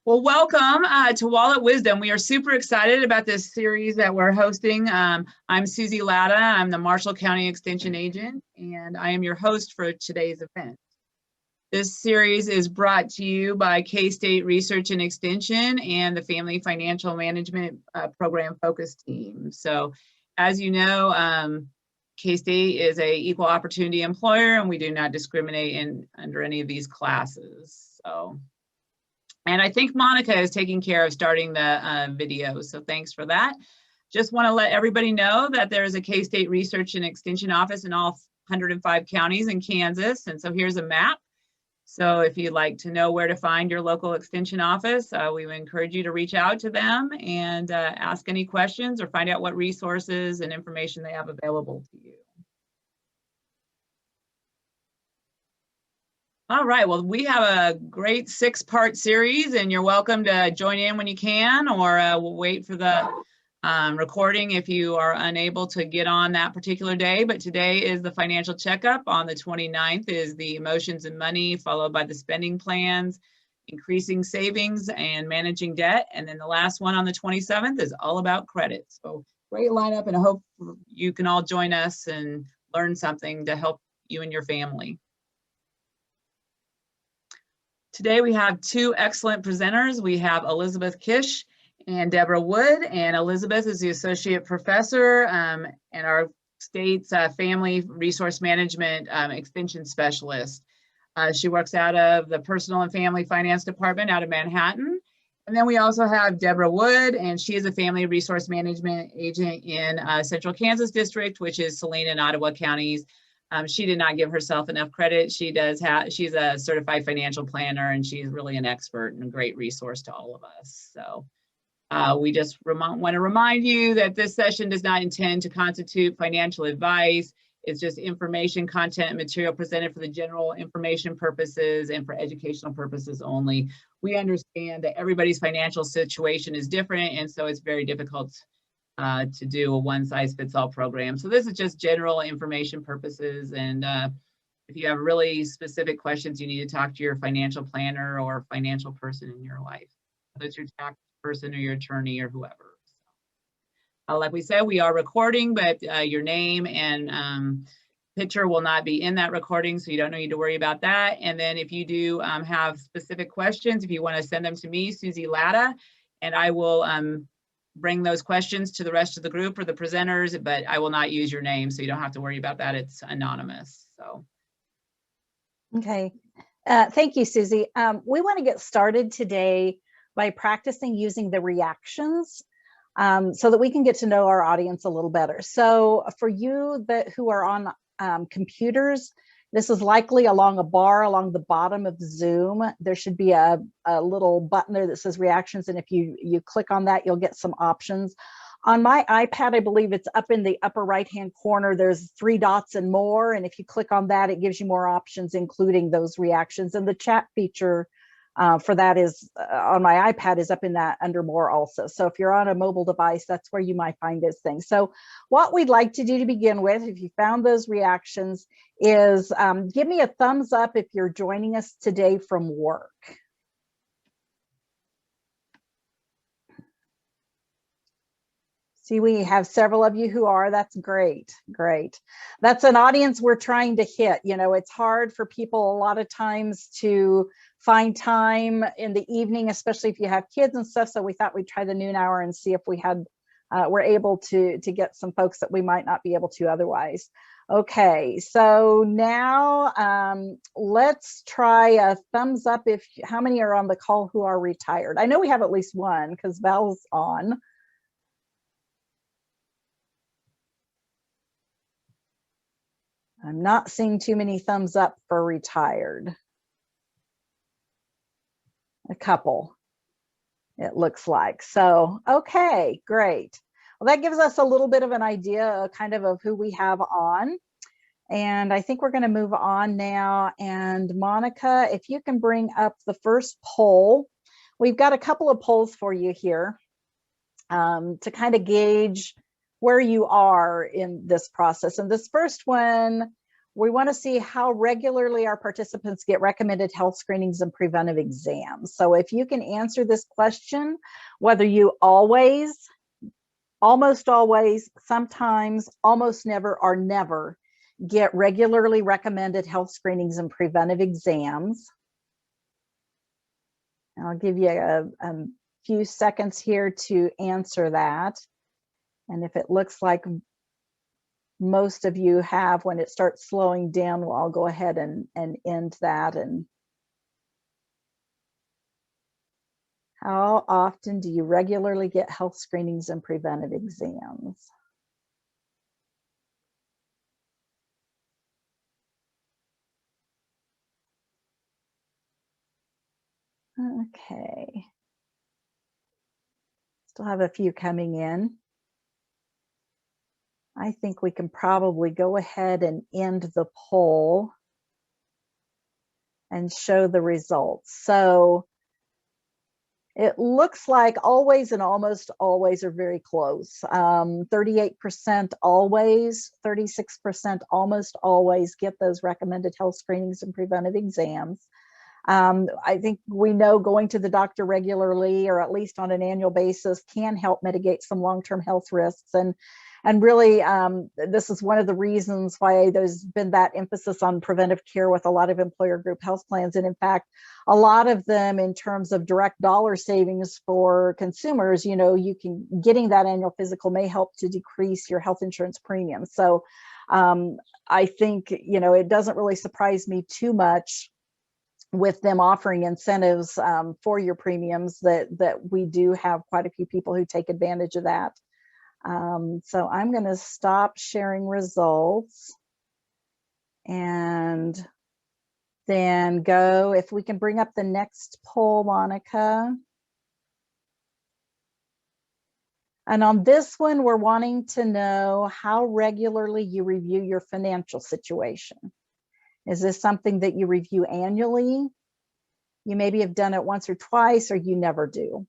Well, welcome to Wallet Wisdom. We are super excited about this series that we're hosting. I'm Susie Latta. I'm the Marshall County Extension Agent, and I am your host for today's event. This series is brought to you by K-State Research and Extension and the Family Financial Management Program Focus Team. So, as you know, K-State is an equal opportunity employer, and we do not discriminate under any of these classes. And I think Monica is taking care of starting the video, so thanks for that. Just want to let everybody know that there is a K-State Research and Extension office in all 105 counties in Kansas, and so here's a map. So if you'd like to know where to find your local extension office, we would encourage you to reach out to them and ask any questions or find out what resources and information they have available to you. All right, well, we have a great 6-part series, and you're welcome to join in when you can, or we'll wait for the recording if you are unable to get on that particular day. But today is the financial checkup. On the 29th is the emotions and money, followed by the spending plans, increasing savings, and managing debt. And then the last one on the 27th is all about credit. So great lineup, and I hope you can all join us and learn something to help you and your family. Today we have 2 excellent presenters. We have Elizabeth Kish and Deborah Wood, and Elizabeth is the Associate Professor and our state's Family Resource Management Extension Specialist. She works out of the Personal and Family Finance Department out of Manhattan. And then we also have Deborah Wood, and she is a Family Resource Management Agent in Central Kansas District, which is Saline and Ottawa counties. She did not give herself enough credit. She's a certified financial planner, and she's really an expert and a great resource to all of us. So we just want to remind you that this session does not intend to constitute financial advice. It's just information, content, and material presented for the general information purposes and for educational purposes only. We understand that everybody's financial situation is different, and so it's very difficult to do a one-size-fits-all program. So this is just general information purposes, and if you have really specific questions, you need to talk to your financial planner or financial person in your life, whether it's your tax person or your attorney or whoever. So, like we said, we are recording, but your name and picture will not be in that recording, so you don't need to worry about that. And then if you do have specific questions, if you want to send them to me, Susie Latta, and I will bring those questions to the rest of the group or the presenters, but I will not use your name, so you don't have to worry about that. It's anonymous. So, okay, thank you, Susie. We want to get started today by practicing using the reactions so that we can get to know our audience a little better. So for you who are on computers, this is likely along a bar along the bottom of Zoom. There should be a little button there that says reactions, and if you click on that, you'll get some options. On my iPad, I believe it's up in the upper right-hand corner. There's 3 dots and more, and if you click on that, it gives you more options, including those reactions. And the chat feature for that is on my iPad is up in that under more also. So if you're on a mobile device, that's where you might find those things. So what we'd like to do to begin with, if you found those reactions, is give me a thumbs up if you're joining us today from work. See, we have several of you who are. That's great. Great. That's an audience we're trying to hit. You know, it's hard for people a lot of times to find time in the evening, especially if you have kids and stuff. So we thought we'd try the noon hour and see if we had we're able to get some folks that we might not be able to otherwise. Okay, so now let's try a thumbs up if how many are on the call who are retired. I know we have at least one because Val's on. I'm not seeing too many thumbs up for retired. A couple, it looks like. So, okay, great. Well, that gives us a little bit of an idea kind of who we have on. And I think we're going to move on now. And Monica, if you can bring up the first poll. We've got a couple of polls for you here to kind of gauge where you are in this process. And this first one we want to see how regularly our participants get recommended health screenings and preventive exams. So if you can answer this question, whether you always, almost always, sometimes, almost never, or never get regularly recommended health screenings and preventive exams. I'll give you a few seconds here to answer that. And if it looks like most of you have, when it starts slowing down, well, I'll go ahead and end that. And how often do you regularly get health screenings and preventive exams? Okay. Still have a few coming in. I think we can probably go ahead and end the poll and show the results. So it looks like always and almost always are very close. 38% always, 36% almost always get those recommended health screenings and preventive exams. I think we know going to the doctor regularly, or at least on an annual basis, can help mitigate some long-term health risks. And really, this is one of the reasons why there's been that emphasis on preventive care with a lot of employer group health plans. And in fact, a lot of them, in terms of direct dollar savings for consumers, you know, getting that annual physical may help to decrease your health insurance premium. So I think, you know, it doesn't really surprise me too much with them offering incentives for your premiums that we do have quite a few people who take advantage of that. So I'm going to stop sharing results and then go, if we can bring up the next poll, Monica. And on this one, we're wanting to know how regularly you review your financial situation. Is this something that you review annually? You maybe have done it once or twice, or you never do.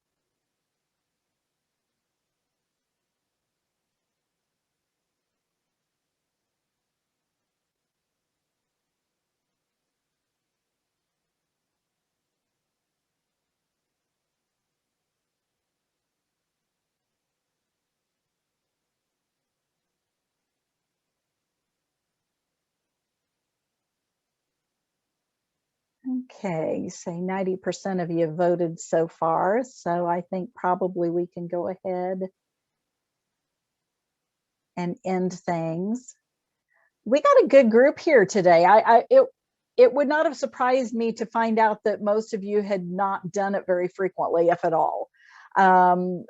Okay, you say 90% of you have voted so far, so I think probably we can go ahead and end things. We got a good group here today. It would not have surprised me to find out that most of you had not done it very frequently, if at all. So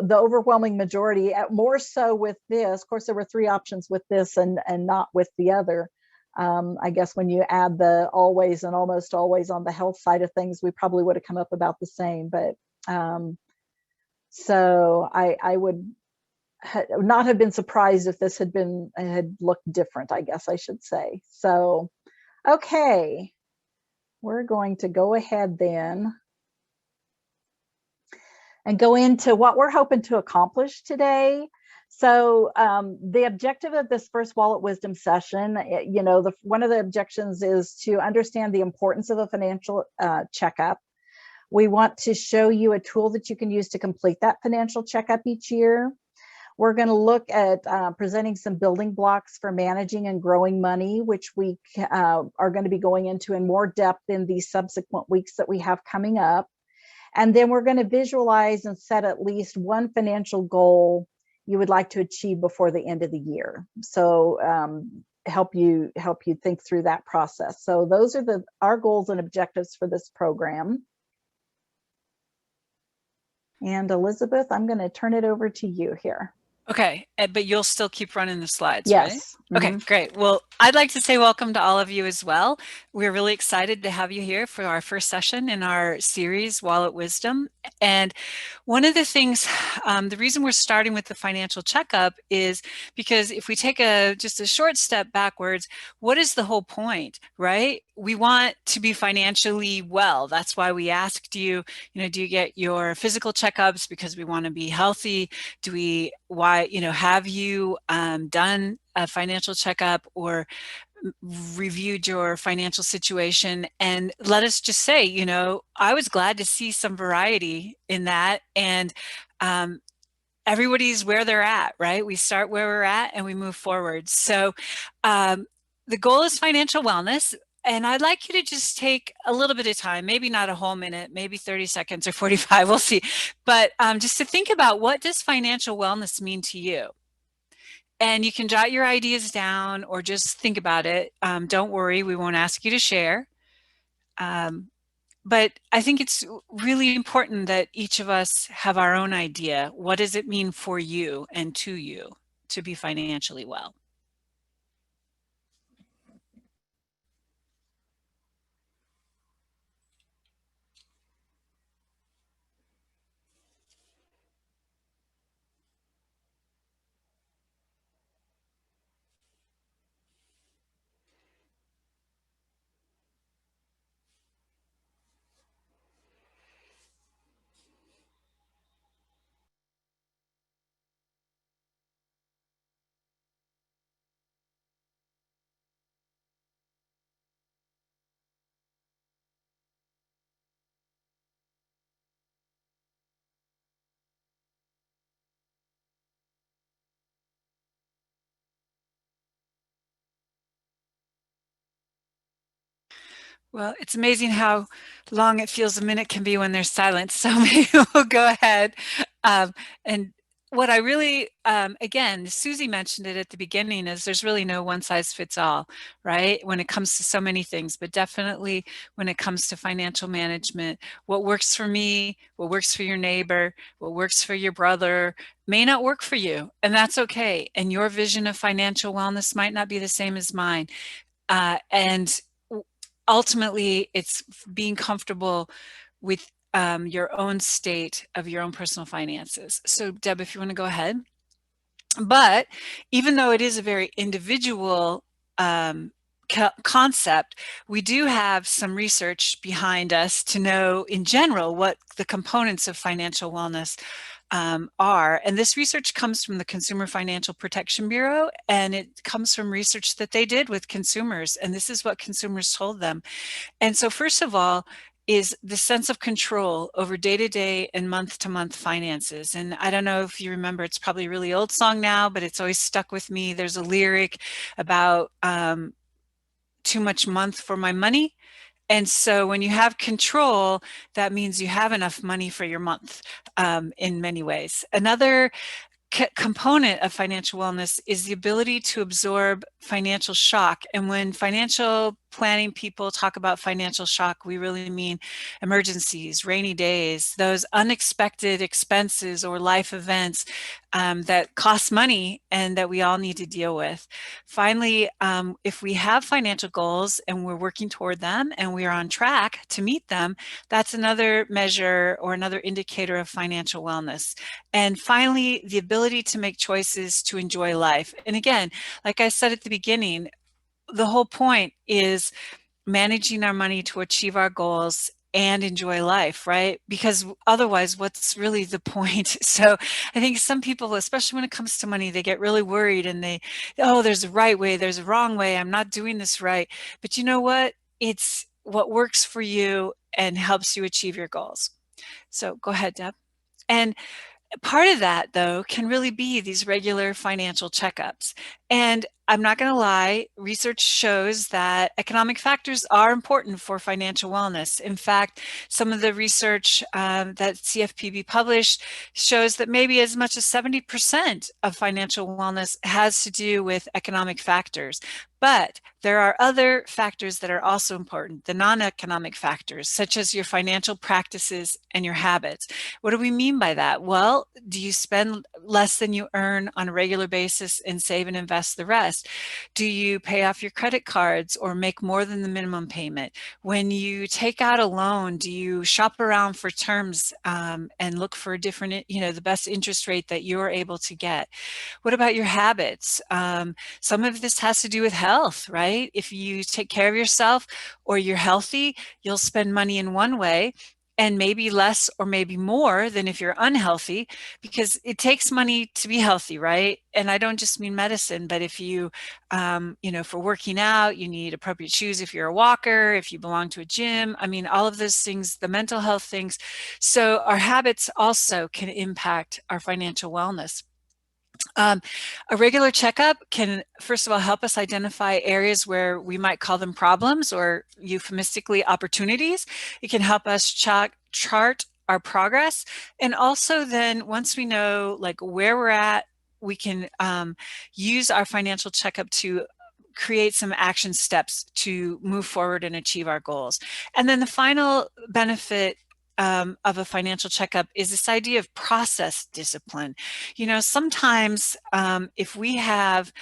the overwhelming majority, more so with this. Of course, there were 3 options with this and not with the other. I guess when you add the always and almost always on the health side of things, we probably would have come up about the same. But so I would not have been surprised if this had looked different, I guess I should say. So, okay, we're going to go ahead then and go into what we're hoping to accomplish today. So the objective of this first Wallet Wisdom session, you know, one of the objections is to understand the importance of a financial checkup. We want to show you a tool that you can use to complete that financial checkup each year. We're going to look at presenting some building blocks for managing and growing money, which we are going to be going into in more depth in the subsequent weeks that we have coming up. And then we're going to visualize and set at least one financial goal you would like to achieve before the end of the year. So help you think through that process. So those are our goals and objectives for this program. And Elizabeth, I'm going to turn it over to you here. Okay, but you'll still keep running the slides, yes. Right? Okay, great. Well, I'd like to say welcome to all of you as well. We're really excited to have you here for our first session in our series, Wallet Wisdom. And one of the things, the reason we're starting with the financial checkup is because if we take just a short step backwards, what is the whole point, right? We want to be financially well. That's why we asked you, do you get your physical checkups because we want to be healthy? Have you done a financial checkup, or reviewed your financial situation, and let us just say, you know, I was glad to see some variety in that. And everybody's where they're at, right? We start where we're at and we move forward. So the goal is financial wellness. And I'd like you to just take a little bit of time, maybe not a whole minute, maybe 30 seconds or 45, we'll see. But just to think about, what does financial wellness mean to you? And you can jot your ideas down or just think about it. Don't worry, we won't ask you to share. But I think it's really important that each of us have our own idea. What does it mean for you and to you to be financially well? Well, it's amazing how long it feels a minute can be when there's silence. So maybe we'll go ahead. And what I really, again, Susie mentioned it at the beginning, is there's really no one size fits all, right? When it comes to so many things, but definitely when it comes to financial management, what works for me, what works for your neighbor, what works for your brother may not work for you. And that's okay. And your vision of financial wellness might not be the same as mine. And ultimately, it's being comfortable with your own state of your own personal finances. So Deb, if you want to go ahead. But even though it is a very individual concept, we do have some research behind us to know in general what the components of financial wellness are. And this research comes from the Consumer Financial Protection Bureau, and it comes from research that they did with consumers. And this is what consumers told them. And so first of all, is the sense of control over day-to-day and month-to-month finances. And I don't know if you remember, it's probably a really old song now, but it's always stuck with me. There's a lyric about too much month for my money. And so when you have control, that means you have enough money for your month in many ways. Another component of financial wellness is the ability to absorb financial shock. And when financial planning people talk about financial shock, we really mean emergencies, rainy days, those unexpected expenses or life events that cost money and that we all need to deal with. Finally, if we have financial goals and we're working toward them and we are on track to meet them, that's another measure or another indicator of financial wellness. And finally, the ability to make choices to enjoy life. And again, like I said at the beginning, the whole point is managing our money to achieve our goals and enjoy life, right? Because otherwise, what's really the point? So I think some people, especially when it comes to money, they get really worried and oh, there's a right way, there's a wrong way, I'm not doing this right. But you know what? It's what works for you and helps you achieve your goals. So go ahead, Deb. And part of that, though, can really be these regular financial checkups. And I'm not going to lie, research shows that economic factors are important for financial wellness. In fact, some of the research that CFPB published shows that maybe as much as 70% of financial wellness has to do with economic factors. But there are other factors that are also important, the non-economic factors, such as your financial practices and your habits. What do we mean by that? Well, do you spend less than you earn on a regular basis and save and invest the rest? Do you pay off your credit cards or make more than the minimum payment? When you take out a loan, do you shop around for terms and look for a different, the best interest rate that you're able to get? What about your habits? Some of this has to do with health, right? If you take care of yourself or you're healthy, you'll spend money in one way. and maybe less or maybe more than if you're unhealthy, because it takes money to be healthy, right? And I don't just mean medicine, but if you, for working out, you need appropriate shoes if you're a walker, if you belong to a gym, I mean, all of those things, the mental health things. So our habits also can impact our financial wellness. A regular checkup can, first of all, help us identify areas where we might call them problems or euphemistically opportunities. It can help us chart our progress. And also then once we know like where we're at, we can use our financial checkup to create some action steps to move forward and achieve our goals. And then the final benefit of a financial checkup is this idea of process discipline. Sometimes if we have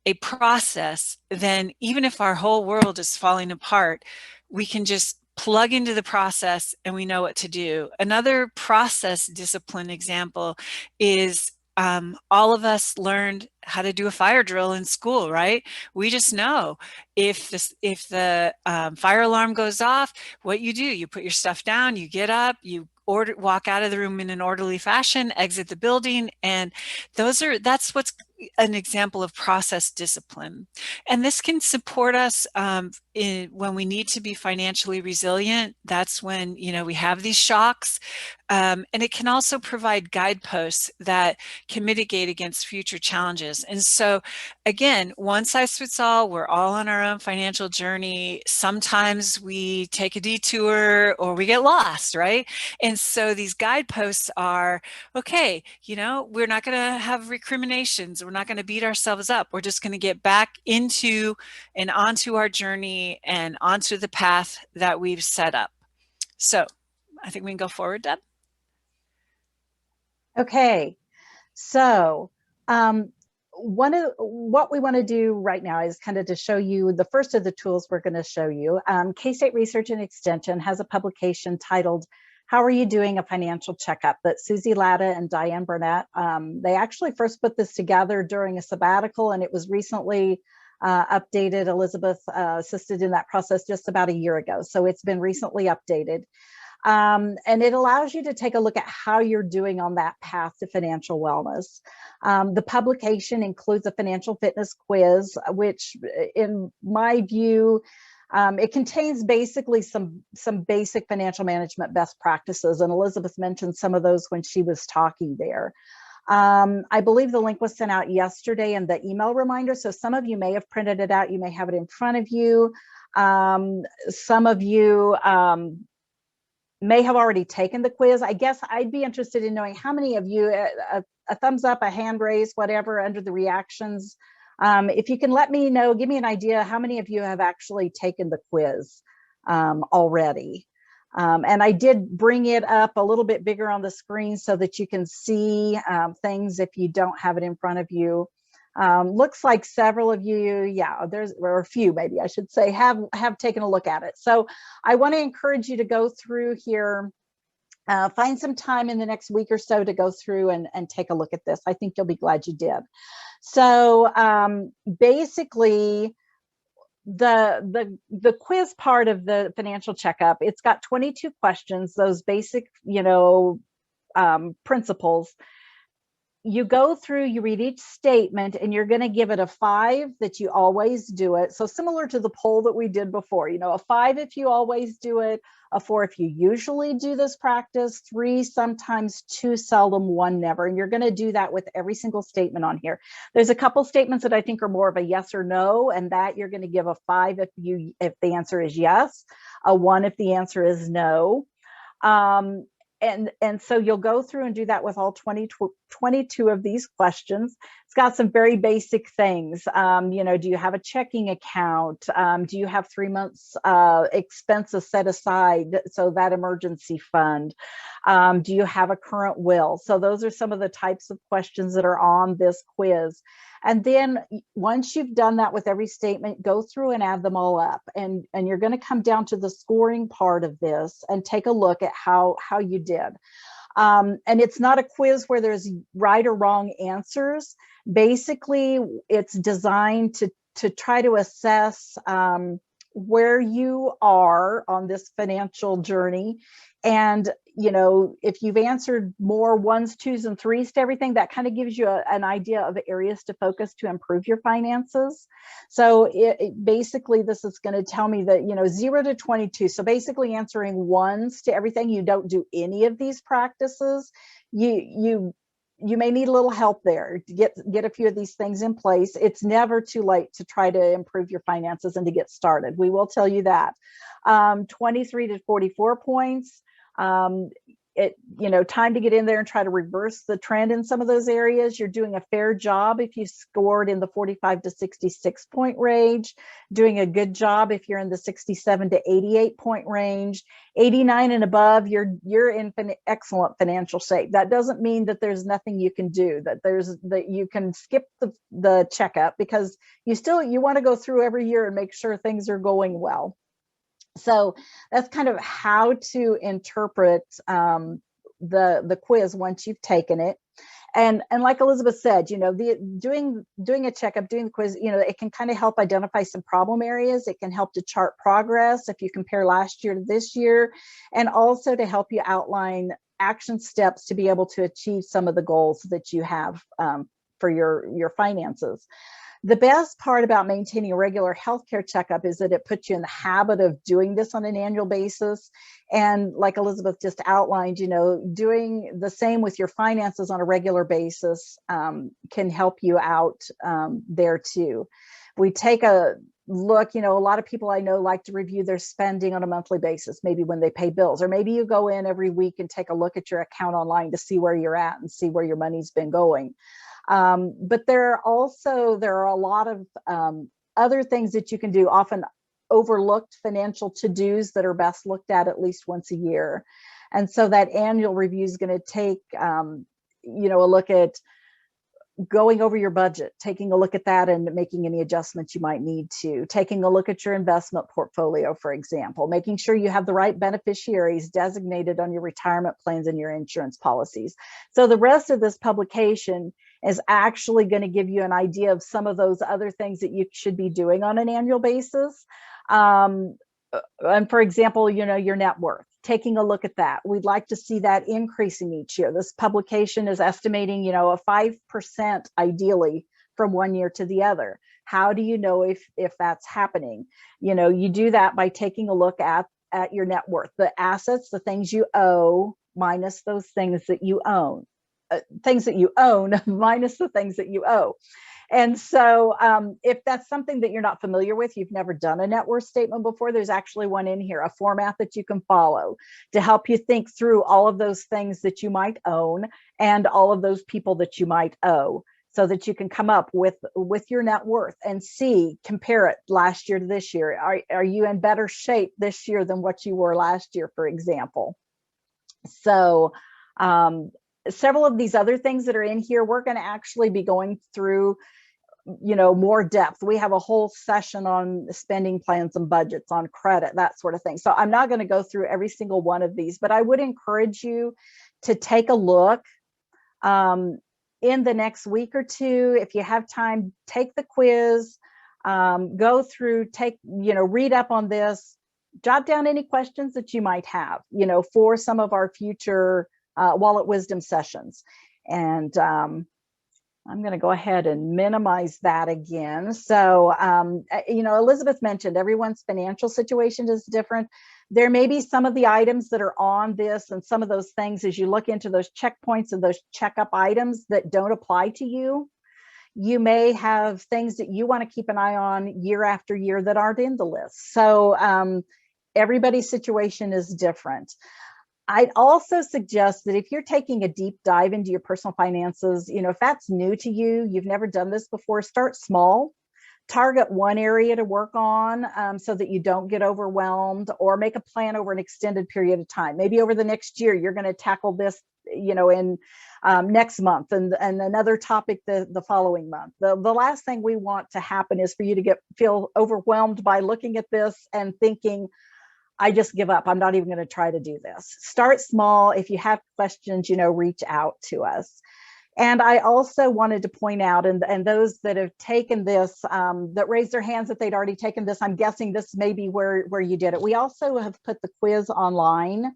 a process, then even if our whole world is falling apart, we can just plug into the process and we know what to do. Another process discipline example is all of us learned how to do a fire drill in school, right? We just know if the fire alarm goes off, what you do, you put your stuff down, you get up, you walk out of the room in an orderly fashion, exit the building, and that's what's an example of process discipline. And this can support us when we need to be financially resilient. That's when, we have these shocks. And it can also provide guideposts that can mitigate against future challenges. And so again, one size fits all, we're all on our own financial journey. Sometimes we take a detour or we get lost, right? And so these guideposts are, okay, we're not going to have recriminations. We're not going to beat ourselves up. We're just going to get back into and onto our journey and onto the path that we've set up. So I think we can go forward, Deb. Okay, so what we want to do right now is kind of to show you the first of the tools we're going to show you. K-State Research and Extension has a publication titled "How Are You Doing? A Financial Checkup" that Susie Latta and Diane Burnett, they actually first put this together during a sabbatical, and it was recently updated. Elizabeth assisted in that process just about a year ago, so it's been recently updated. And it allows you to take a look at how you're doing on that path to financial wellness. The publication includes a financial fitness quiz, which in my view, it contains basically some basic financial management best practices. And Elizabeth mentioned some of those when she was talking there. I believe the link was sent out yesterday in the email reminder. So some of you may have printed it out. You may have it in front of you. Some of you may have already taken the quiz. I guess I'd be interested in knowing how many of you, a thumbs up, a hand raise, whatever, under the reactions. If you can let me know, give me an idea how many of you have actually taken the quiz already. And I did bring it up a little bit bigger on the screen so that you can see things if you don't have it in front of you. Looks like several of you, or a few maybe I should say, have taken a look at it. So I want to encourage you to go through here, find some time in the next week or so to go through and take a look at this. I think you'll be glad you did. So basically, the quiz part of the financial checkup, it's got 22 questions, those basic, principles. You go through, you read each statement, and you're going to give it a 5 that you always do it. So similar to the poll that we did before, a 5 if you always do it, a 4 if you usually do this practice, 3 sometimes, 2 seldom, 1 never. And you're going to do that with every single statement on here. There's a couple statements that I think are more of a yes or no, and that you're going to give a 5 if the answer is yes, a 1 if the answer is no. And so you'll go through and do that with all 22 of these questions. It's got some very basic things. Do you have a checking account? Do you have 3 months expenses set aside, so that emergency fund? Do you have a current will? So those are some of the types of questions that are on this quiz. And then once you've done that with every statement, go through and add them all up. And you're going to come down to the scoring part of this and take a look at how you did. And it's not a quiz where there's right or wrong answers. Basically, it's designed to try to assess where you are on this financial journey. And, you know, if you've answered more 1s, 2s, and 3s to everything, that kind of gives you an idea of areas to focus to improve your finances. So basically, this is going to tell me that, you know, 0 to 22. So basically answering 1s to everything, you don't do any of these practices. You may need a little help there to get a few of these things in place. It's never too late to try to improve your finances and to get started. We will tell you that. 23 to 44 points. You know, time to get in there and try to reverse the trend in some of those areas. You're doing a fair job if you scored in the 45 to 66 point range, doing a good job if you're in the 67 to 88 point range. 89 and above, you're in excellent financial shape. That doesn't mean that there's nothing you can do, that you can skip the checkup, because you want to go through every year and make sure things are going well. So that's kind of how to interpret the quiz once you've taken it. And like Elizabeth said, you know, doing a checkup, doing the quiz, you know, it can kind of help identify some problem areas. It can help to chart progress if you compare last year to this year, and also to help you outline action steps to be able to achieve some of the goals that you have for your finances. The best part about maintaining a regular healthcare checkup is that it puts you in the habit of doing this on an annual basis. And like Elizabeth just outlined, you know, doing the same with your finances on a regular basis can help you out there too. We take a look, you know, a lot of people I know like to review their spending on a monthly basis, maybe when they pay bills, or maybe you go in every week and take a look at your account online to see where you're at and see where your money's been going. But there are a lot of other things that you can do, often overlooked financial to-dos that are best looked at least once a year. And so that annual review is going to take, you know, a look at going over your budget, taking a look at that and making any adjustments you might need to, taking a look at your investment portfolio, for example, making sure you have the right beneficiaries designated on your retirement plans and your insurance policies. So the rest of this publication is actually going to give you an idea of some of those other things that you should be doing on an annual basis. And for example, you know, your net worth, taking a look at that. We'd like to see that increasing each year. This publication is estimating, you know, a 5% ideally from one year to the other. How do you know if that's happening? You know, you do that by taking a look at your net worth, the assets, the things you owe minus those things that you own. Things that you own minus the things that you owe. And so if that's something that you're not familiar with, you've never done a net worth statement before, there's actually one in here, a format that you can follow to help you think through all of those things that you might own and all of those people that you might owe, so that you can come up with your net worth and compare it last year to this year. Are you in better shape this year than what you were last year, for example? So several of these other things that are in here, we're going to actually be going through, you know, more depth. We have a whole session on spending plans and budgets, on credit, that sort of thing. So I'm not going to go through every single one of these, but I would encourage you to take a look in the next week or two. If you have time, take the quiz, go through, read up on this, jot down any questions that you might have, you know, for some of our future Wallet Wisdom sessions. And I'm going to go ahead and minimize that again. So, you know, Elizabeth mentioned everyone's financial situation is different. There may be some of the items that are on this and some of those things as you look into those checkpoints and those checkup items that don't apply to you. You may have things that you want to keep an eye on year after year that aren't in the list. So everybody's situation is different. I'd also suggest that if you're taking a deep dive into your personal finances, you know, if that's new to you, you've never done this before, start small. Target one area to work on so that you don't get overwhelmed, or make a plan over an extended period of time. Maybe over the next year, you're going to tackle this, you know, in next month and another topic the following month. The last thing we want to happen is for you to feel overwhelmed by looking at this and thinking, I just give up. I'm not even going to try to do this. Start small. If you have questions, you know, reach out to us. And I also wanted to point out, and those that have taken this, that raised their hands that they'd already taken this, I'm guessing this may be where you did it. We also have put the quiz online.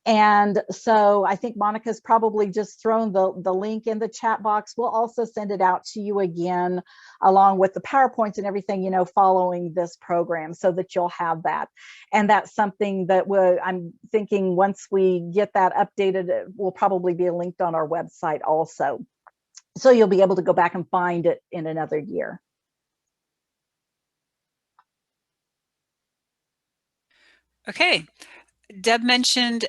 And so I think Monica's probably just thrown the link in the chat box. We'll also send it out to you again, along with the PowerPoints and everything, following this program, so that you'll have that. And that's something that I'm thinking once we get that updated, it will probably be linked on our website also. So you'll be able to go back and find it in another year. Okay. Deb mentioned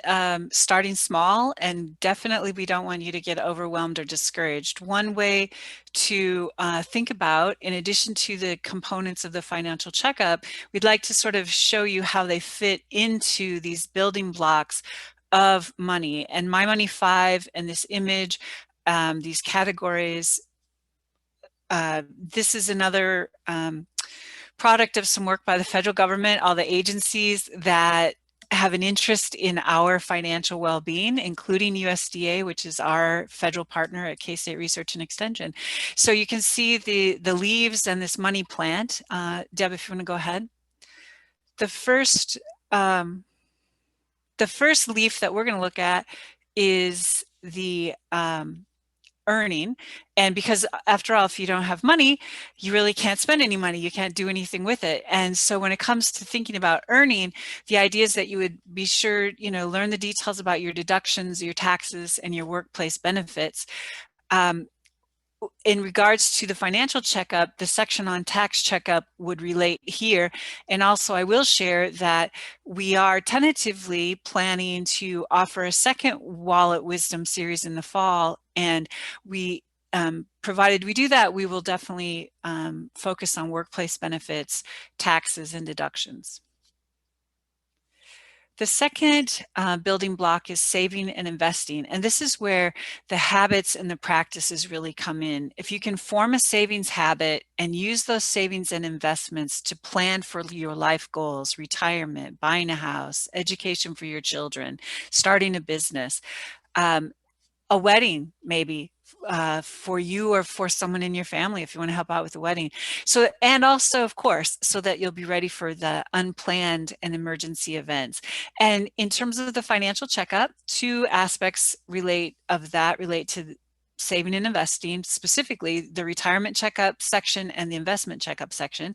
starting small, and definitely we don't want you to get overwhelmed or discouraged. One way to think about, in addition to the components of the financial checkup, we'd like to sort of show you how they fit into these building blocks of money. And My Money 5 and this image, these categories, this is another product of some work by the federal government, all the agencies that have an interest in our financial well-being, including USDA, which is our federal partner at K-State Research and Extension. So you can see the leaves and this money plant. Deb, if you want to go ahead. The first leaf that we're going to look at is the earning. And because after all, if you don't have money, you really can't spend any money. You can't do anything with it. And so when it comes to thinking about earning, the idea is that you would be sure, learn the details about your deductions, your taxes, and your workplace benefits. In regards to the financial checkup, the section on tax checkup would relate here. And also I will share that we are tentatively planning to offer a second Wallet Wisdom series in the fall. And we, provided we do that, we will definitely focus on workplace benefits, taxes, and deductions. The second building block is saving and investing. And this is where the habits and the practices really come in. If you can form a savings habit and use those savings and investments to plan for your life goals, retirement, buying a house, education for your children, starting a business, a wedding maybe, for you or for someone in your family if you want to help out with the wedding. So, and also, of course, so that you'll be ready for the unplanned and emergency events. And in terms of the financial checkup, two aspects relate to saving and investing, specifically the retirement checkup section and the investment checkup section.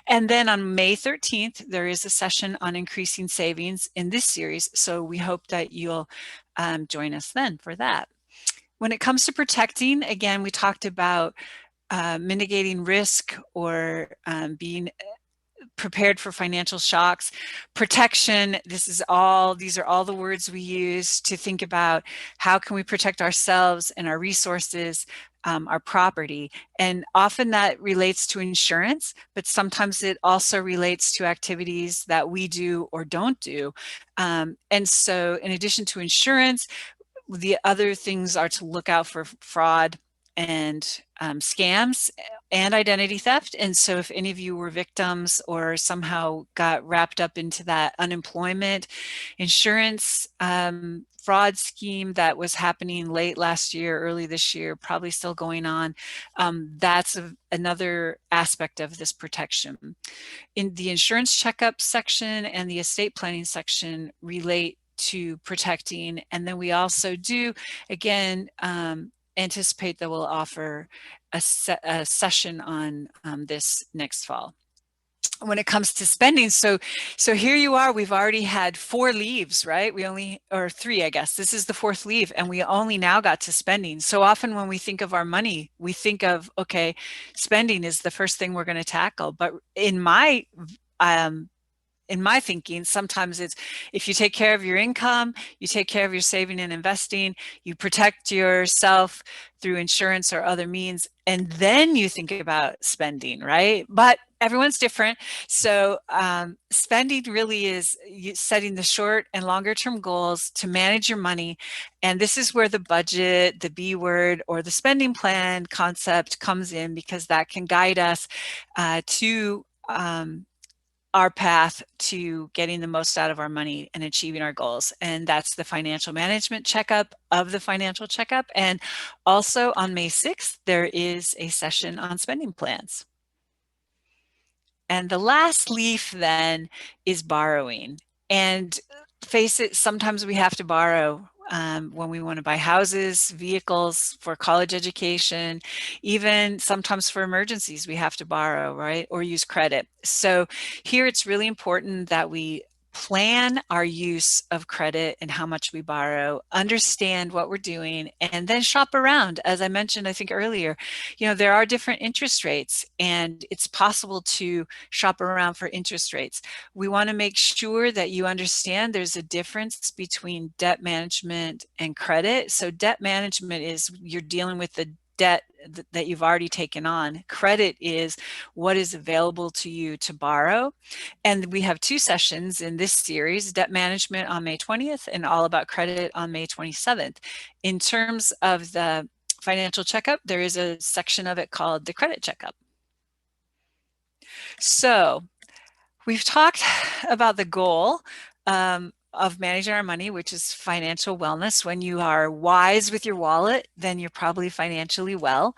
And then on May 13th, there is a session on increasing savings in this series. So we hope that you'll join us then for that. When it comes to protecting, again, we talked about mitigating risk or being prepared for financial shocks. Protection, these are all the words we use to think about how can we protect ourselves and our resources, our property. And often that relates to insurance, but sometimes it also relates to activities that we do or don't do. And so in addition to insurance, the other things are to look out for fraud and scams and identity theft. And so if any of you were victims or somehow got wrapped up into that unemployment insurance fraud scheme that was happening late last year, early this year, probably still going on, that's another aspect of this protection. In the insurance checkup section and the estate planning section relate to protecting. And then we also do, again, anticipate that we'll offer a session on this next fall. When it comes to spending, so here you are, we've already had 4 leaves, right? Or 3, I guess. This is the 4th leave, and we only now got to spending. So often when we think of our money, we think of, okay, spending is the first thing we're going to tackle. But in my thinking, sometimes it's if you take care of your income, you take care of your saving and investing, you protect yourself through insurance or other means, and then you think about spending, right? But everyone's different. So spending really is setting the short and longer term goals to manage your money. And this is where the budget, the B word, or the spending plan concept comes in, because that can guide us to our path to getting the most out of our money and achieving our goals. And that's the financial management checkup of the financial checkup. And also on May 6th, there is a session on spending plans. And the last leaf then is borrowing. And face it, sometimes we have to borrow when we want to buy houses, vehicles, for college education, even sometimes for emergencies, we have to borrow, right? Or use credit. So here it's really important that we plan our use of credit and how much we borrow, understand what we're doing, and then shop around. As I mentioned, I think earlier, there are different interest rates, and it's possible to shop around for interest rates. We want to make sure that you understand there's a difference between debt management and credit. So debt management is you're dealing with the debt that you've already taken on. Credit is what is available to you to borrow. And we have 2 sessions in this series, debt management on May 20th and all about credit on May 27th. In terms of the financial checkup, there is a section of it called the credit checkup. So we've talked about the goal of managing our money, which is financial wellness. When you are wise with your wallet, then you're probably financially well.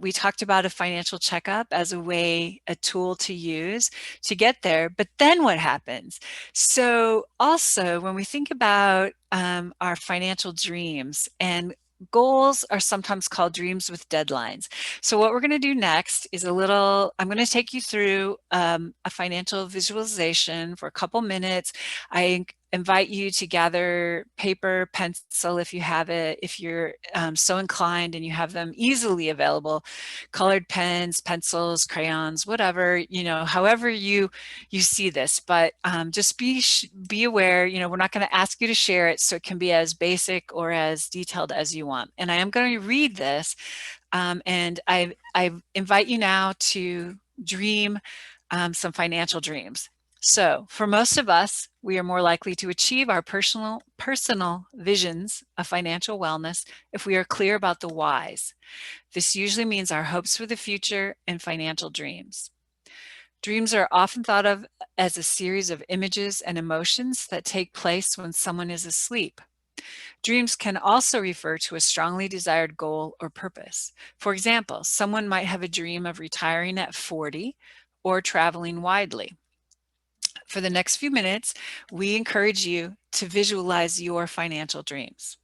We talked about a financial checkup as a tool to use to get there. But then what happens? So also, when we think about our financial dreams, and goals are sometimes called dreams with deadlines. So what we're going to do next is I'm going to take you through a financial visualization for a couple minutes. I invite you to gather paper, pencil if you have it, if you're so inclined and you have them easily available, colored pens, pencils, crayons, whatever, however you see this. But just be aware, we're not going to ask you to share it, so it can be as basic or as detailed as you want. And I am going to read this, and I invite you now to dream some financial dreams. So for most of us, we are more likely to achieve our personal visions of financial wellness if we are clear about the whys. This usually means our hopes for the future and financial dreams. Dreams are often thought of as a series of images and emotions that take place when someone is asleep. Dreams can also refer to a strongly desired goal or purpose. For example, someone might have a dream of retiring at 40 or traveling widely. For the next few minutes, we encourage you to visualize your financial dreams.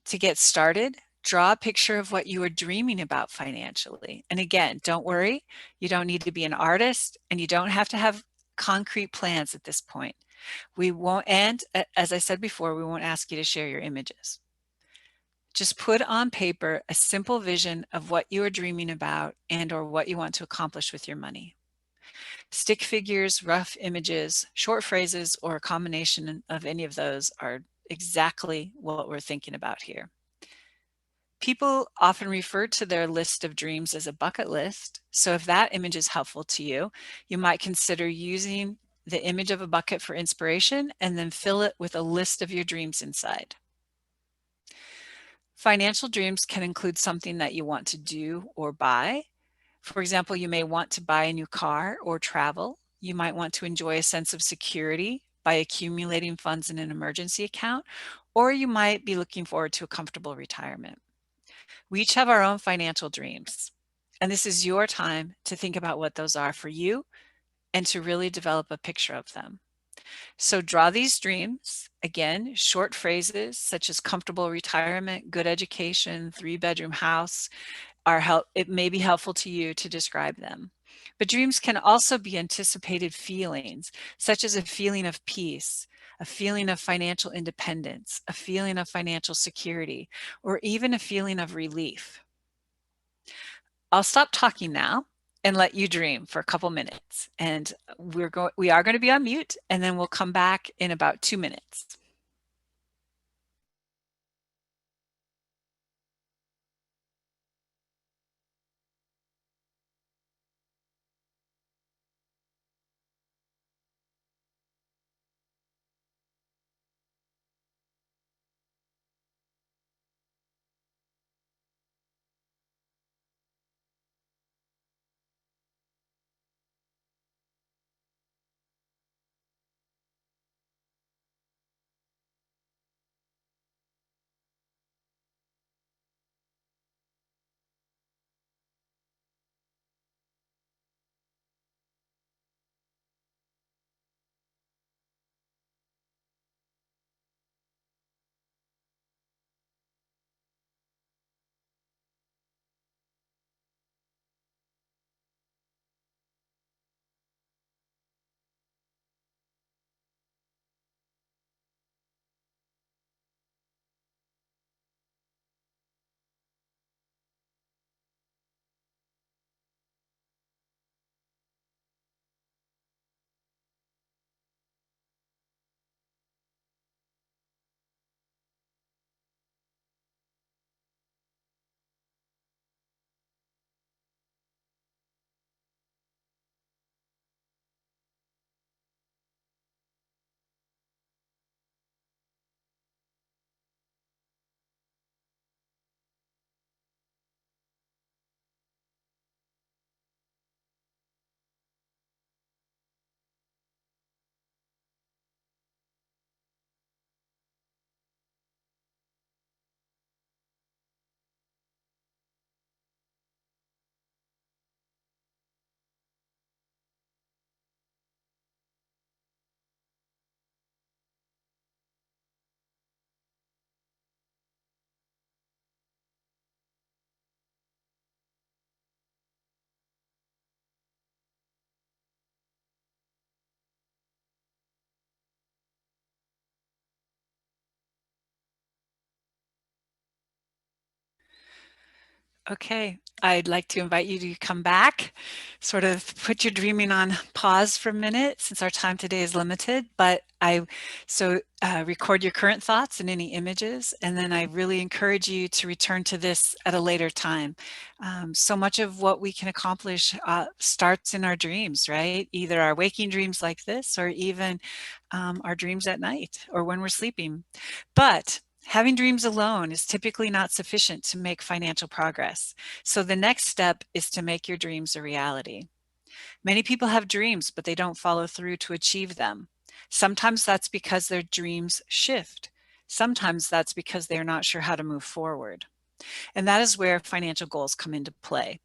To get started, draw a picture of what you are dreaming about financially. And again, don't worry, you don't need to be an artist, and you don't have to have concrete plans at this point. We won't, and as I said before, we won't ask you to share your images. Just put on paper a simple vision of what you are dreaming about and or what you want to accomplish with your money. Stick figures, rough images, short phrases, or a combination of any of those are exactly what we're thinking about here. People often refer to their list of dreams as a bucket list. So if that image is helpful to you, you might consider using the image of a bucket for inspiration and then fill it with a list of your dreams inside. Financial dreams can include something that you want to do or buy. For example, you may want to buy a new car or travel. You might want to enjoy a sense of security by accumulating funds in an emergency account, or you might be looking forward to a comfortable retirement. We each have our own financial dreams, and this is your time to think about what those are for you and to really develop a picture of them. So draw these dreams, again, short phrases such as comfortable retirement, good education, 3-bedroom house, it may be helpful to you to describe them. But dreams can also be anticipated feelings, such as a feeling of peace, a feeling of financial independence, a feeling of financial security, or even a feeling of relief. I'll stop talking now and let you dream for a couple minutes. And we are going to be on mute, and then we'll come back in about 2 minutes. Okay, I'd like to invite you to come back, sort of put your dreaming on pause for a minute since our time today is limited, but record your current thoughts and any images, and then I really encourage you to return to this at a later time. So much of what we can accomplish starts in our dreams, right? Either our waking dreams like this, or even our dreams at night or when we're sleeping. But having dreams alone is typically not sufficient to make financial progress. So the next step is to make your dreams a reality. Many people have dreams, but they don't follow through to achieve them. Sometimes that's because their dreams shift. Sometimes that's because they're not sure how to move forward. And that is where financial goals come into play.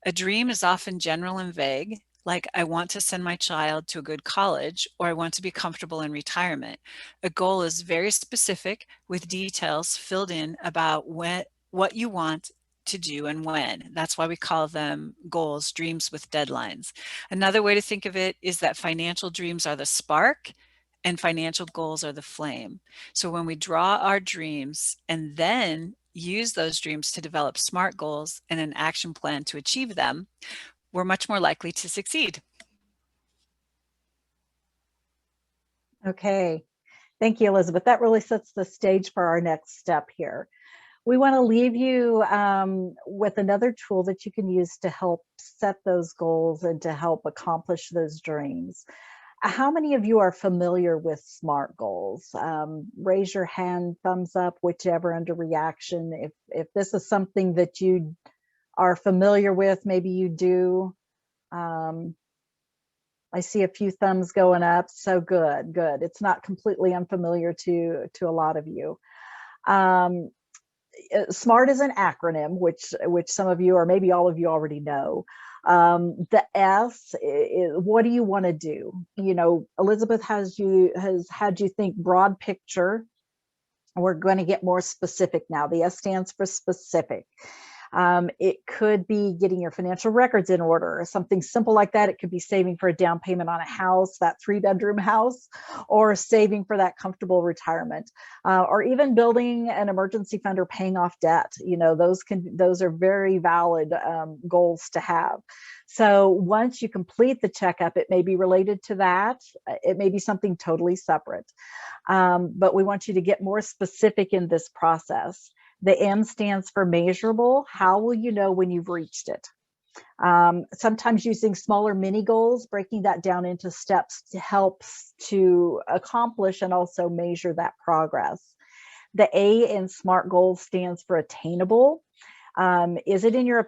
A dream is often general and vague, like I want to send my child to a good college, or I want to be comfortable in retirement. A goal is very specific with details filled in about what you want to do and when. That's why we call them goals, dreams with deadlines. Another way to think of it is that financial dreams are the spark and financial goals are the flame. So when we draw our dreams and then use those dreams to develop SMART goals and an action plan to achieve them, we're much more likely to succeed. Okay, thank you, Elizabeth. That really sets the stage for our next step here. We want to leave you with another tool that you can use to help set those goals and to help accomplish those dreams. How many of you are familiar with SMART goals? Raise your hand, thumbs up, whichever, under reaction. If this is something that you are familiar with, maybe you do. I see a few thumbs going up, so good. It's not completely unfamiliar to a lot of you. SMART is an acronym, which some of you or maybe all of you already know. The S is, what do you want to do? You know, Elizabeth has had you think broad picture. We're going to get more specific now. The S stands for specific. It could be getting your financial records in order, or something simple like that. It could be saving for a down payment on a house, that 3-bedroom house, or saving for that comfortable retirement, or even building an emergency fund or paying off debt. You know, those are very valid goals to have. So once you complete the checkup, it may be related to that. It may be something totally separate. But we want you to get more specific in this process. The M stands for measurable. How will you know when you've reached it? Sometimes using smaller mini goals, breaking that down into steps helps to accomplish and also measure that progress. The A in SMART goals stands for attainable. Is it in your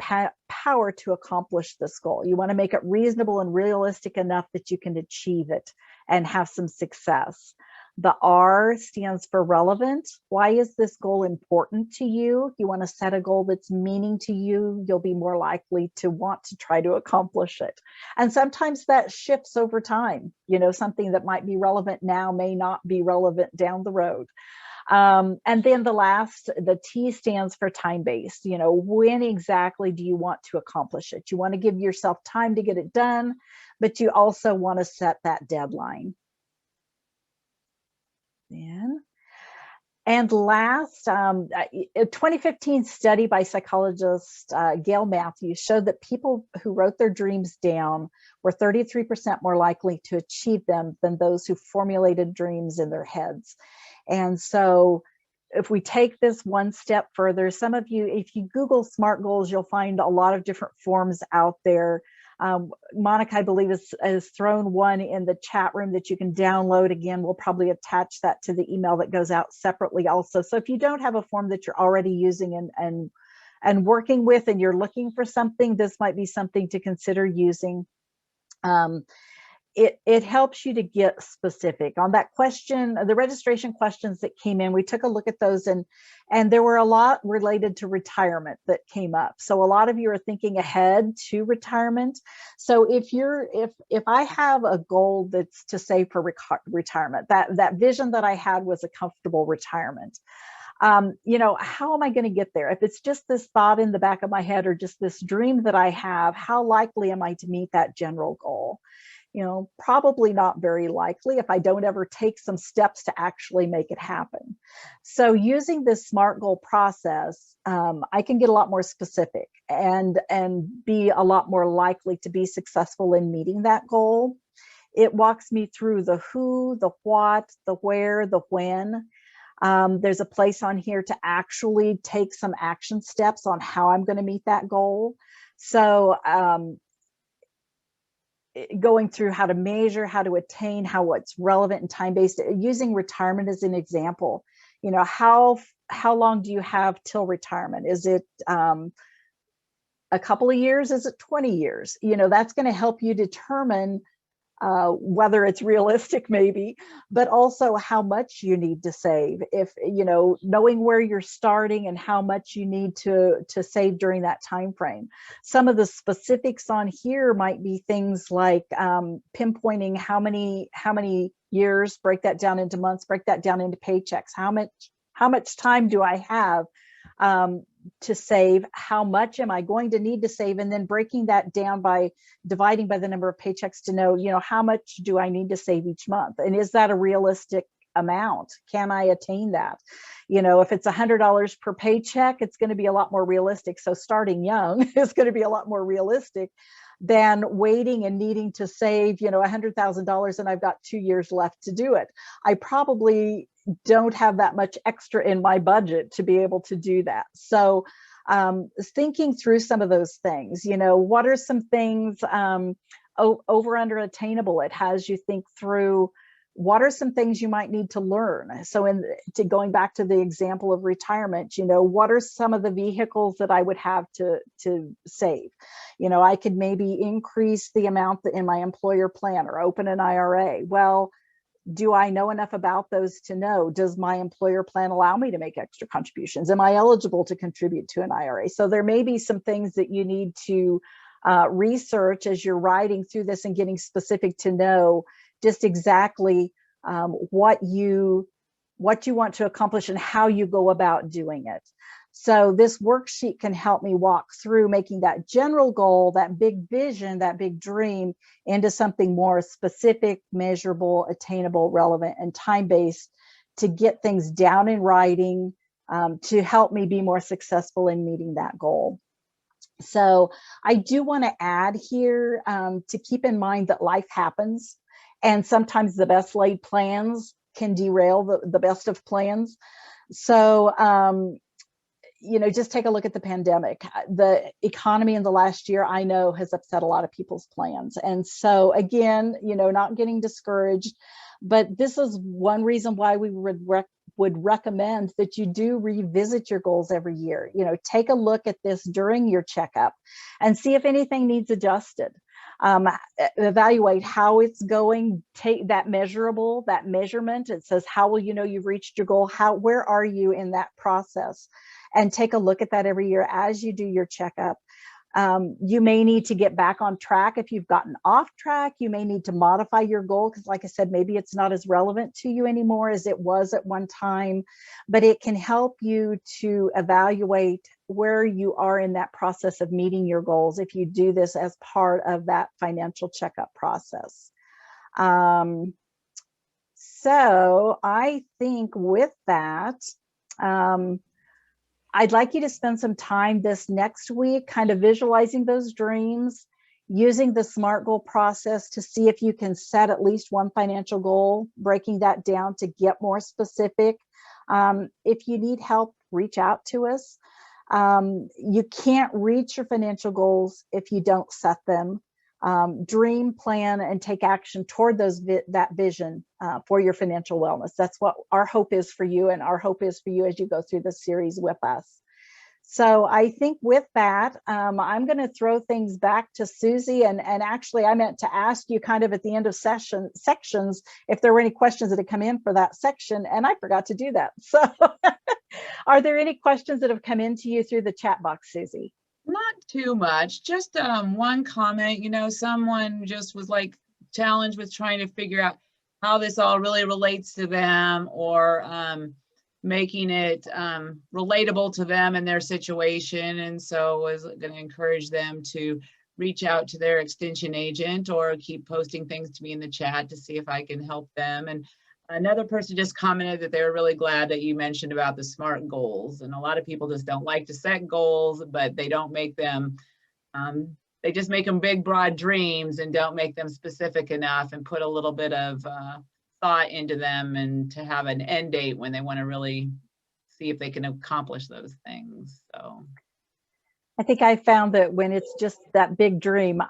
power to accomplish this goal? You want to make it reasonable and realistic enough that you can achieve it and have some success. The R stands for relevant. Why is this goal important to you? You want to set a goal that's meaning to you. You'll be more likely to want to try to accomplish it. And sometimes that shifts over time. You know, something that might be relevant now may not be relevant down the road. And then the T stands for time-based. You know, when exactly do you want to accomplish it? You want to give yourself time to get it done, but you also want to set that deadline. And last, a 2015 study by psychologist Gail Matthews showed that people who wrote their dreams down were 33% more likely to achieve them than those who formulated dreams in their heads. And so if we take this one step further, some of you, if you Google SMART goals, you'll find a lot of different forms out there. Monica, I believe, has thrown one in the chat room that you can download. Again, we'll probably attach that to the email that goes out separately also. So if you don't have a form that you're already using and working with, and you're looking for something, this might be something to consider using. It helps you to get specific on that question. The registration questions that came in, we took a look at those, and there were a lot related to retirement that came up. So a lot of you are thinking ahead to retirement. So if I have a goal that's to save for retirement, that vision that I had was a comfortable retirement. You know, how am I going to get there? If it's just this thought in the back of my head or just this dream that I have, how likely am I to meet that general goal? Probably not very likely if I don't ever take some steps to actually make it happen. So using this SMART goal process, I can get a lot more specific and be a lot more likely to be successful in meeting that goal. It walks me through the who, the what, the where, the when. There's a place on here to actually take some action steps on how I'm going to meet that goal. So going through how to measure, how to attain, how it's relevant and time-based, using retirement as an example. How long do you have till retirement? Is it a couple of years? Is it 20 years? That's going to help you determine whether it's realistic maybe, but also how much you need to save. If, knowing where you're starting and how much you need to save during that time frame. Some of the specifics on here might be things like pinpointing how many years, break that down into months, break that down into paychecks. How much time do I have to save? How much am I going to need to save? And then breaking that down by dividing by the number of paychecks to know, how much do I need to save each month? And is that a realistic amount? Can I attain that? If it's $100 per paycheck, it's going to be a lot more realistic. So starting young is going to be a lot more realistic than waiting and needing to save, $100,000 and I've got 2 years left to do it. I probably don't have that much extra in my budget to be able to do that. So thinking through some of those things, what are some things over under attainable? It has you think through what are some things you might need to learn. So going back to the example of retirement, what are some of the vehicles that I would have to save? I could maybe increase the amount in my employer plan or open an IRA. Well, do I know enough about those to know, does my employer plan allow me to make extra contributions? Am I eligible to contribute to an IRA? So there may be some things that you need to research as you're writing through this and getting specific to know just exactly what you want to accomplish and how you go about doing it. So this worksheet can help me walk through making that general goal, that big vision, that big dream into something more specific, measurable, attainable, relevant, and time-based to get things down in writing to help me be more successful in meeting that goal. So I do want to add here to keep in mind that life happens, and sometimes the best laid plans can derail the best of plans. So just take a look at the pandemic. The economy in the last year, I know, has upset a lot of people's plans. And so again, not getting discouraged, but this is one reason why we would recommend that you do revisit your goals every year. Take a look at this during your checkup and see if anything needs adjusted. Evaluate how it's going, take that measurement. It says, how will you know you've reached your goal? Where are you in that process? And take a look at that every year as you do your checkup. You may need to get back on track if you've gotten off track. You may need to modify your goal because, like I said, maybe it's not as relevant to you anymore as it was at one time, but it can help you to evaluate where you are in that process of meeting your goals if you do this as part of that financial checkup process. So I think with that, I'd like you to spend some time this next week kind of visualizing those dreams, using the SMART goal process to see if you can set at least one financial goal, breaking that down to get more specific. If you need help, reach out to us. You can't reach your financial goals if you don't set them. Dream, plan, and take action toward that vision for your financial wellness. That's what our hope is for you, and our hope is for you as you go through this series with us. So I think with that, I'm going to throw things back to Susie, and actually I meant to ask you kind of at the end of sections if there were any questions that had come in for that section, and I forgot to do that. So are there any questions that have come into you through the chat box, Susie? Not too much, just one comment. Someone just was like challenged with trying to figure out how this all really relates to them, or making it relatable to them and their situation. And so I was going to encourage them to reach out to their extension agent or keep posting things to me in the chat to see if I can help them. And another person just commented that they were really glad that you mentioned about the SMART goals. And a lot of people just don't like to set goals, but they don't make them, they just make them big, broad dreams and don't make them specific enough and put a little bit of thought into them and to have an end date when they want to really see if they can accomplish those things. So I think I found that when it's just that big dream,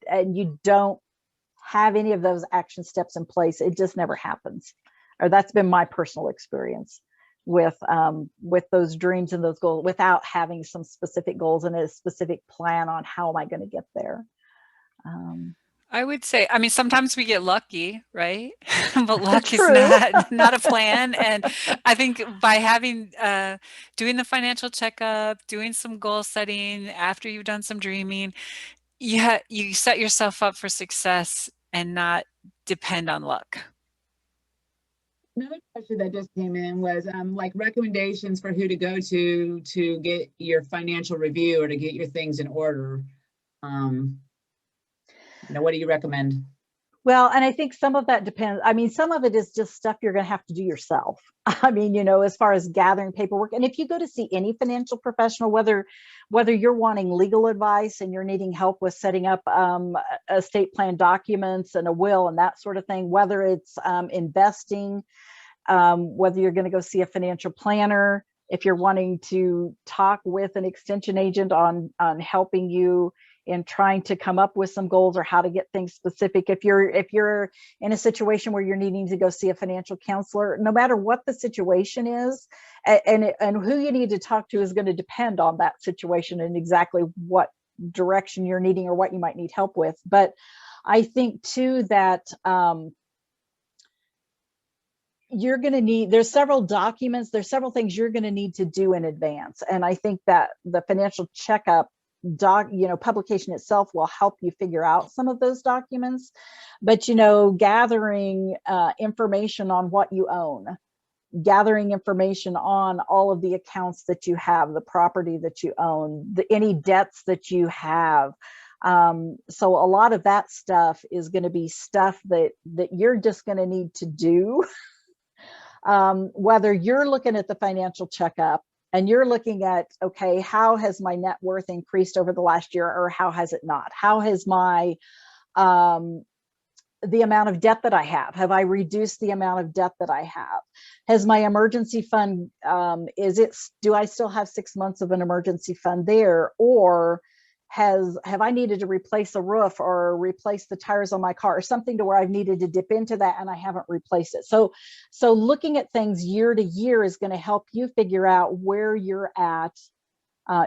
and you don't have any of those action steps in place, it just never happens. Or that's been my personal experience with those dreams and those goals, without having some specific goals and a specific plan on how am I going to get there. I would say, I mean, sometimes we get lucky, right? But luck is True. not a plan. And I think by having, doing the financial checkup, doing some goal setting after you've done some dreaming, you set yourself up for success and not depend on luck. another question that just came in was like recommendations for who to go to get your financial review or to get your things in order. What do you recommend? Well, and I think some of that depends. I mean, some of it is just stuff you're going to have to do yourself. I mean, as far as gathering paperwork. And if you go to see any financial professional, whether you're wanting legal advice and you're needing help with setting up estate plan documents and a will and that sort of thing, whether it's investing, whether you're going to go see a financial planner, if you're wanting to talk with an extension agent on helping you in trying to come up with some goals or how to get things specific. If you're in a situation where you're needing to go see a financial counselor, no matter what the situation is, and who you need to talk to is going to depend on that situation and exactly what direction you're needing or what you might need help with. But I think too that you're going to need, there's several documents, there's several things you're going to need to do in advance. And I think that the financial checkup publication itself will help you figure out some of those documents. But gathering information on what you own, gathering information on all of the accounts that you have, the property that you own, any debts that you have. So a lot of that stuff is going to be stuff that you're just going to need to do. Whether you're looking at the financial checkup and you're looking at, okay, how has my net worth increased over the last year, or how has it not? How has my, the amount of debt that I have I reduced the amount of debt that I have? Has my emergency fund, do I still have 6 months of an emergency fund there? Or have I needed to replace a roof or replace the tires on my car or something to where I've needed to dip into that and I haven't replaced it? So looking at things year to year is going to help you figure out where you're at,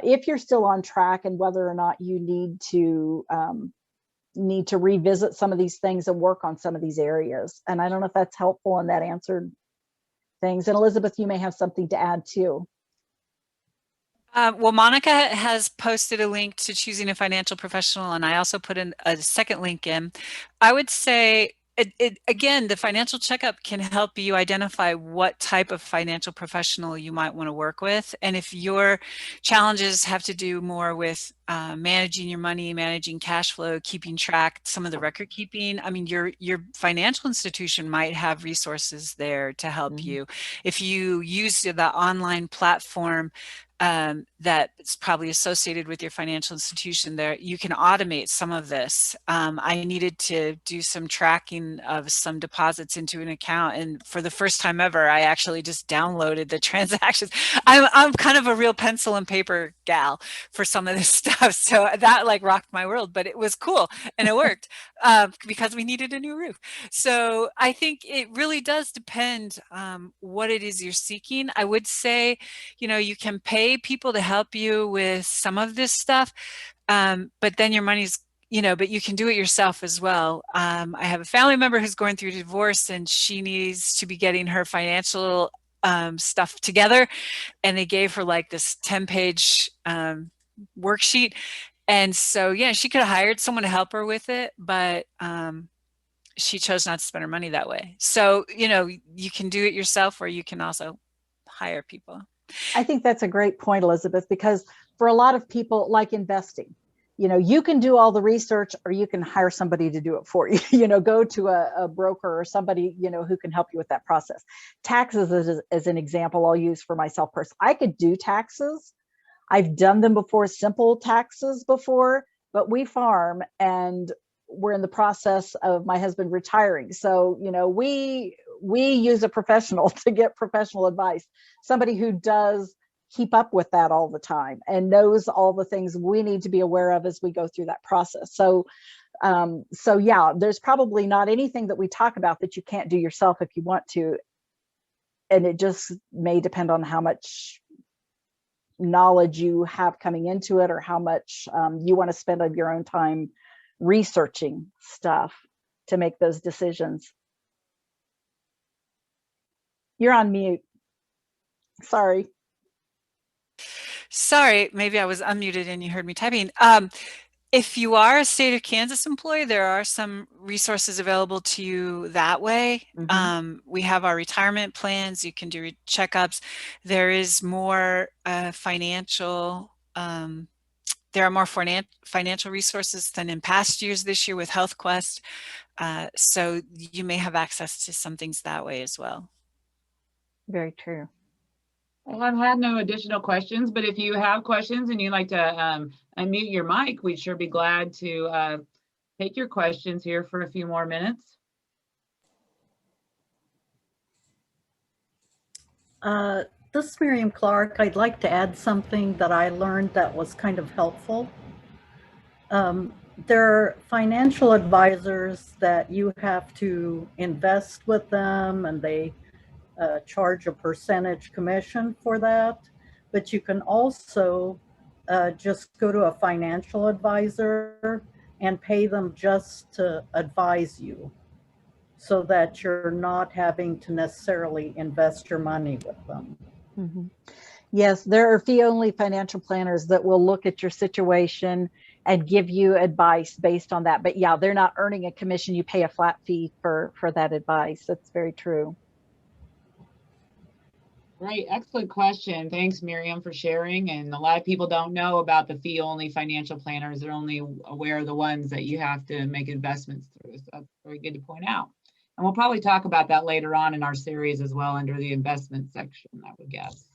if you're still on track, and whether or not you need to revisit some of these things and work on some of these areas. And I don't know if that's helpful and that answered things. And Elizabeth, you may have something to add too. Well, Monica has posted a link to choosing a financial professional, and I also put in a second link in. I would say, again, the financial checkup can help you identify what type of financial professional you might want to work with. And if your challenges have to do more with managing your money, managing cash flow, keeping track, some of the record keeping, I mean, your financial institution might have resources there to help you. If you use the online platform that is probably associated with your financial institution, there you can automate some of this. I needed to do some tracking of some deposits into an account, and for the first time ever, I actually just downloaded the transactions. I'm kind of a real pencil and paper gal for some of this stuff, so that like rocked my world, but it was cool and it worked because we needed a new roof. So I think it really does depend what it is you're seeking. I would say, you can pay people to help you with some of this stuff, but then your money's, but you can do it yourself as well. I have a family member who's going through divorce, and she needs to be getting her financial stuff together, and they gave her like this 10-page worksheet. And so, yeah, she could have hired someone to help her with it, but she chose not to spend her money that way. So, you can do it yourself, or you can also hire people. I think that's a great point, Elizabeth, because for a lot of people, like investing, you can do all the research, or you can hire somebody to do it for you. Go to a broker or somebody, who can help you with that process. Taxes as an example I'll use for myself personally. I could do taxes. I've done them before, simple taxes before, but we farm and we're in the process of my husband retiring. So, we use a professional to get professional advice, somebody who does keep up with that all the time and knows all the things we need to be aware of as we go through that process. So yeah, there's probably not anything that we talk about that you can't do yourself if you want to. And it just may depend on how much knowledge you have coming into it, or how much you want to spend of your own time researching stuff to make those decisions. You're on mute. Sorry. Sorry, maybe I was unmuted and you heard me typing. If you are a state of Kansas employee, there are some resources available to you that way. We have our retirement plans. You can do checkups. There is more financial resources than in past years this year with HealthQuest. So you may have access to some things that way as well. Very true. Well, I've had no additional questions, but if you have questions and you'd like to unmute your mic, we'd sure be glad to take your questions here for a few more minutes. This is Miriam Clark. I'd like to add something that I learned that was kind of helpful. There are financial advisors that you have to invest with them, and they charge a percentage commission for that. But you can also just go to a financial advisor and pay them just to advise you, so that you're not having to necessarily invest your money with them. Yes, there are fee-only financial planners that will look at your situation and give you advice based on that. But yeah, they're not earning a commission. You pay a flat fee for that advice. That's very true. Great, excellent question. Thanks, Miriam, for sharing. And a lot of people don't know about the fee-only financial planners. They're only aware of the ones that you have to make investments through. So that's very good to point out. And we'll probably talk about that later on in our series as well, under the investment section, I would guess.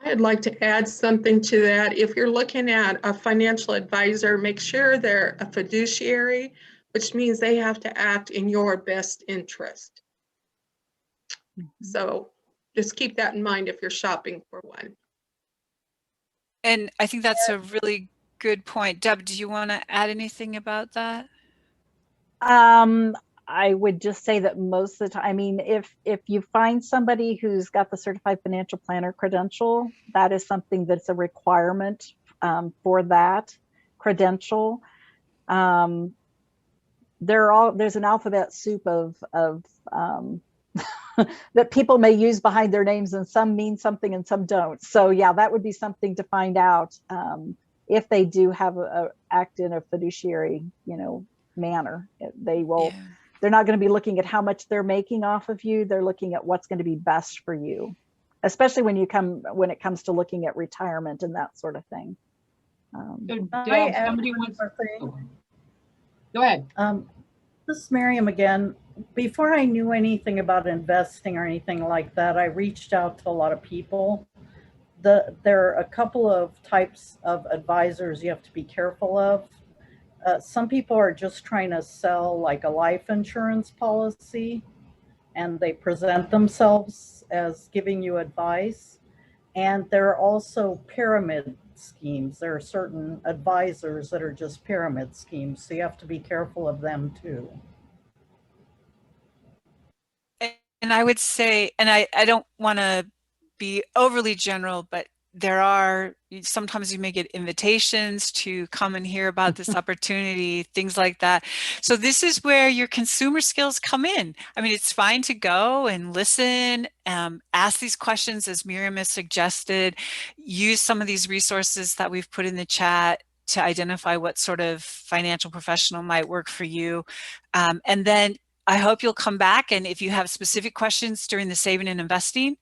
I'd like to add something to that. If you're looking at a financial advisor, make sure they're a fiduciary, which means they have to act in your best interest. So just keep that in mind if you're shopping for one. And I think that's a really good point. Deb, do you want to add anything about that? I would just say that most of the time, I mean, if you find somebody who's got the certified financial planner credential, that is something that's a requirement for that credential. There's an alphabet soup of that people may use behind their names, and some mean something and some don't. So yeah, that would be something to find out if they do have act in a fiduciary, manner. They will. Yeah. They're not going to be looking at how much they're making off of you. They're looking at what's going to be best for you, especially when it comes to looking at retirement and that sort of thing. Go ahead. This is Miriam again. Before I knew anything about investing or anything like that, I reached out to a lot of people. There are a couple of types of advisors you have to be careful of. Some people are just trying to sell like a life insurance policy, and they present themselves as giving you advice. And there are also pyramid schemes. There are certain advisors that are just pyramid schemes, so you have to be careful of them too. And I would say, and I don't want to be overly general, but sometimes you may get invitations to come and hear about this opportunity, things like that. So this is where your consumer skills come in. I mean, it's fine to go and listen, ask these questions as Miriam has suggested, use some of these resources that we've put in the chat to identify what sort of financial professional might work for you. And then I hope you'll come back, and if you have specific questions during the saving and investing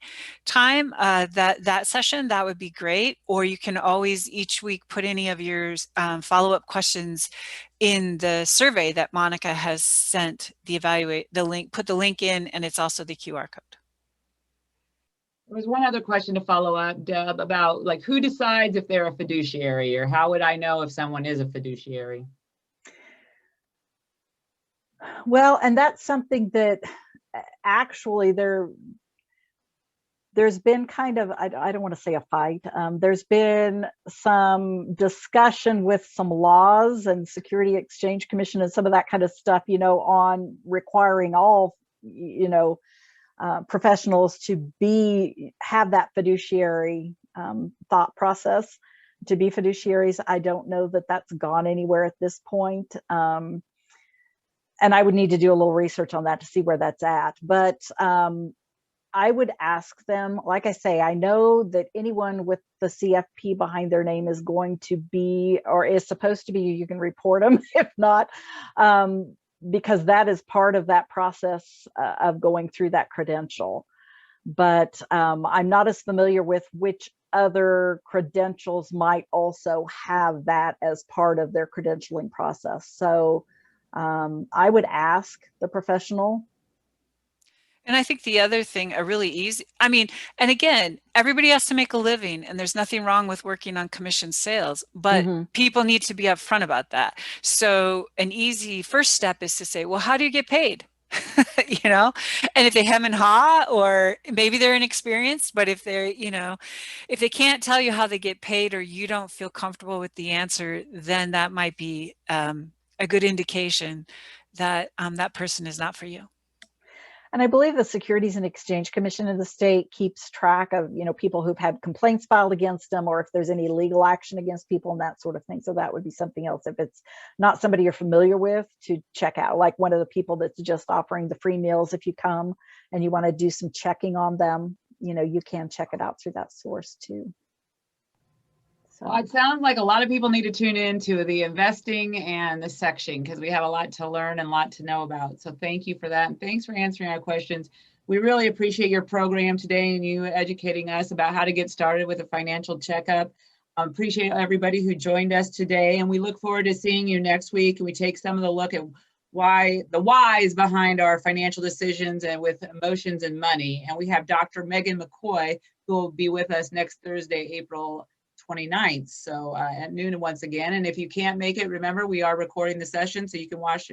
time, that session, that would be great. Or you can always each week put any of your follow-up questions in the survey that Monica has sent the link, put the link in, and it's also the QR code. There was one other question to follow up, Deb, about like who decides if they're a fiduciary, or how would I know if someone is a fiduciary? Well, and that's something that actually there's been kind of, I don't want to say a fight. There's been some discussion with some laws and Security Exchange Commission and some of that kind of stuff, on requiring all, professionals to have that fiduciary thought process, to be fiduciaries. I don't know that that's gone anywhere at this point. And I would need to do a little research on that to see where that's at. But I would ask them, like I say, I know that anyone with the CFP behind their name is going to be, or is supposed to be, you can report them if not, because that is part of that process of going through that credential. But I'm not as familiar with which other credentials might also have that as part of their credentialing process. So I would ask the professional. And I think the other thing, a really easy, and again, everybody has to make a living, and there's nothing wrong with working on commission sales, but people need to be upfront about that. So an easy first step is to say, well, how do you get paid? And if they hem and haw, or maybe they're inexperienced, but if they're, if they can't tell you how they get paid, or you don't feel comfortable with the answer, then that might be a good indication that that person is not for you. And I believe the Securities and Exchange Commission in the state keeps track of, people who've had complaints filed against them, or if there's any legal action against people and that sort of thing. So that would be something else. If it's not somebody you're familiar with, to check out, like one of the people that's just offering the free meals if you come and you want to do some checking on them, you can check it out through that source too. Well, it sounds like a lot of people need to tune in to the investing and the section, because we have a lot to learn and a lot to know about. So thank you for that. And thanks for answering our questions. We really appreciate your program today and you educating us about how to get started with a financial checkup. Appreciate everybody who joined us today. And we look forward to seeing you next week. And we take some of the look at the whys behind our financial decisions and with emotions and money. And we have Dr. Megan McCoy, who will be with us next Thursday, April 29th, so at noon once again. And if you can't make it, remember we are recording the session, so you can watch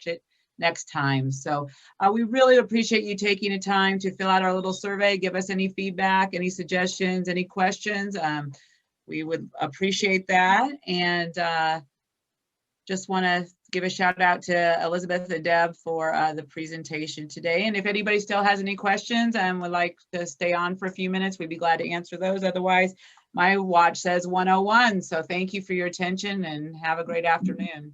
it next time. So we really appreciate you taking the time to fill out our little survey, give us any feedback, any suggestions, any questions. We would appreciate that. And just want to give a shout out to Elizabeth and Deb for the presentation today. And if anybody still has any questions and would like to stay on for a few minutes, we'd be glad to answer those. Otherwise, my watch says 101. So thank you for your attention and have a great afternoon.